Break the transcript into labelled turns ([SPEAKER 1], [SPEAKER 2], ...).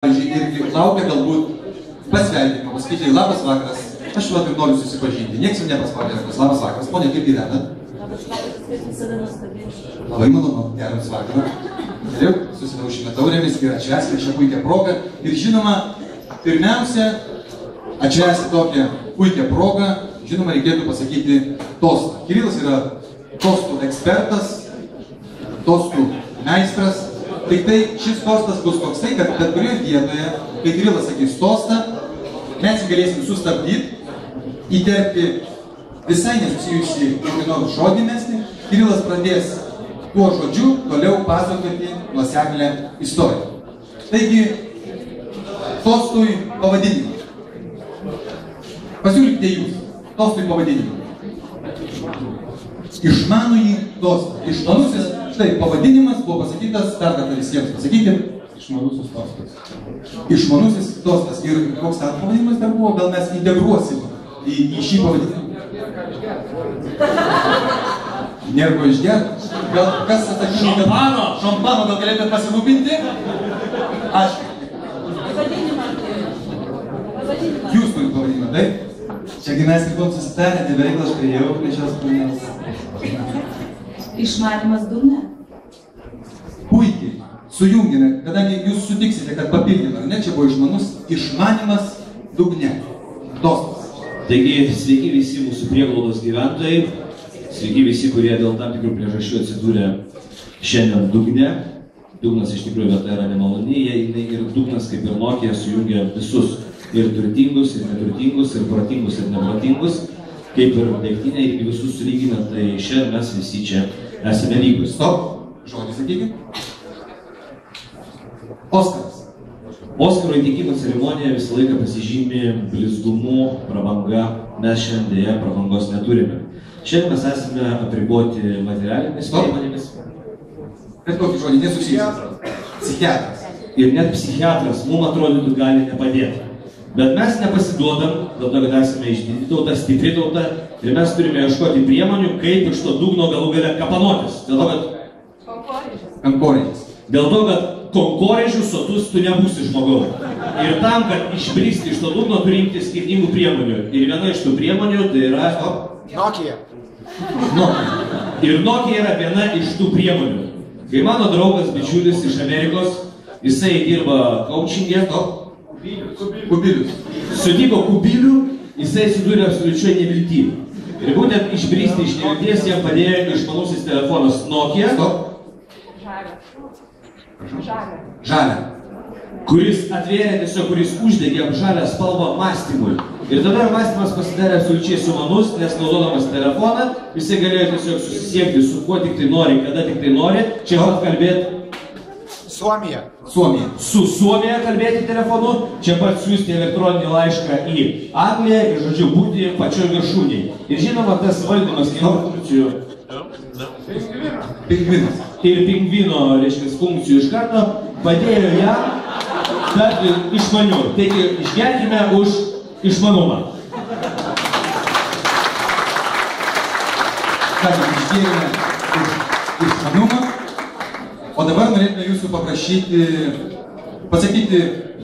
[SPEAKER 1] Irgi laukia galbūt pasveikinimo, pasakyti labas vakaras, aš vakar noriu susipažinti, nieks jau nepaspaudė rankos, labas vakaras, ponė, kaip gyvenat? Labai malonu, geras vakaras. Geriau, susidaušime taurėmis ir atšvęsime šią puikią progą. Ir žinoma, pirmiausia, atšvęsti tokią puikią progą, žinoma, reikėtų pasakyti tostą. Kirilas yra tostų ekspertas, tostų meistras. Tik tai šis tostas bus toksai, kad bet kurioje vietoje, kai Kirilas sakys tostą, mes galėsim sustabdyti, įterpti visai nesusijusi kokį nors žodį mesnį. Kirilas pradės tuo žodžiu toliau pasakoti nuoseklę istoriją. Taigi, tostui pavadinimą. Pasiūlykite jūs tostui pavadinimą. Išmanųjį tostą. Išmanusis, štai pavadinimas buvo pasakytas, dar kartą visiems pasakykim. Išmanusis tostas. Išmanusis tostas. Ir koks dar pavadinimas dar buvo, gal mes integruosim į šį pavadinimą. Nervo išgert. Gal kas atsakingai, kad... Šampano gal galėtumėt pasirūpinti? Aš. Jūs turit pavadinimą, taip? Čiagi mes ir buvom susitarę, tai beveik aš priėjau prie šios pavadinimas.
[SPEAKER 2] Išmanymas dugne.
[SPEAKER 1] Puikiai. Sujungime, kadangi jūs sutiksite, kad papildymą, ne, čia buvo išmanus išmanymas dugne. Tostas.
[SPEAKER 3] Taigi, sveiki visi mūsų prieglaudos gyventojai, sveiki visi, kurie dėl tam tikrų priežasčių atsidūrė šiandien dugne. Dugnas iš tikrųjų vieta yra nemaloni, ir dugnas kaip ir Nokia sujungia visus, ir turtingus, ir neturtingus, ir protingus, ir neprotingus, kaip ir degtinė, ir visus sulygina, tai šiandien mes visi čia esame lygus.
[SPEAKER 1] Stop, žodį sakykime. Oskaras.
[SPEAKER 3] Oskaro įteikimo ceremonija visą laiką pasižymi blizgumu, prabanga. Mes šiandien dėja prabangos neturime. Šiandien mes esame apriboti materialinėmis priemonėmis.
[SPEAKER 1] Bet kokį žodį nesusijęs. Psichiatras.
[SPEAKER 3] Ir net psichiatras mums atrodytų gali nepadėti. Bet mes nepasiduodam, dėl to, kad esame išdidi tauta, stipri tauta, ir mes turime ieškoti priemonių, kaip iš to dugno galų gale kapanotis. Dėl to, kad...
[SPEAKER 1] Kankorėžis.
[SPEAKER 3] Dėl to, kad konkorėžių sotus tu nebūsi žmogau. Ir tam, kad išbristi iš to dugno, turi imti skirtingų priemonių. Ir viena iš tų priemonių tai yra...
[SPEAKER 4] Nokia.
[SPEAKER 3] Ir Nokia yra viena iš tų priemonių. Kai mano draugas, bičiulis iš Amerikos, jisai dirba coachingė,
[SPEAKER 1] Kubilius.
[SPEAKER 3] Sutiko kubilių, jisai sudūrė absoliučiai neviltį. Ir būtent išbristi iš nevilties jam padėjo išmanusis telefonas Nokia.
[SPEAKER 1] Žalia.
[SPEAKER 3] Kuris atvėrė tiesiog, kuris uždegė žalią spalvą mąstymui. Ir tada mąstymas pasidarė absoliučiai sumanus, nes naudodamas telefoną, jisai galėjo tiesiog susisiekti su kuo tik tai nori, kada tik tai nori. Čia pat kalbėti
[SPEAKER 4] Suomija.
[SPEAKER 3] Su Suomija kalbėti telefonu, čia pat siųsti elektroninį laišką į Angliją ir, žodžiu, būti pačioj viršūnėj. Ir žinoma, tas valdymas kelių funkcijų.
[SPEAKER 1] Pingvinas.
[SPEAKER 3] Ir pingvino, reiškia, funkcijų iš karto padėjo jam tapti išmaniu. Taigi, išgerkime už išmanumą.
[SPEAKER 1] Kągi, išgėrime už išmanumą. O dabar norėtume jūsų paprašyti, pasakyti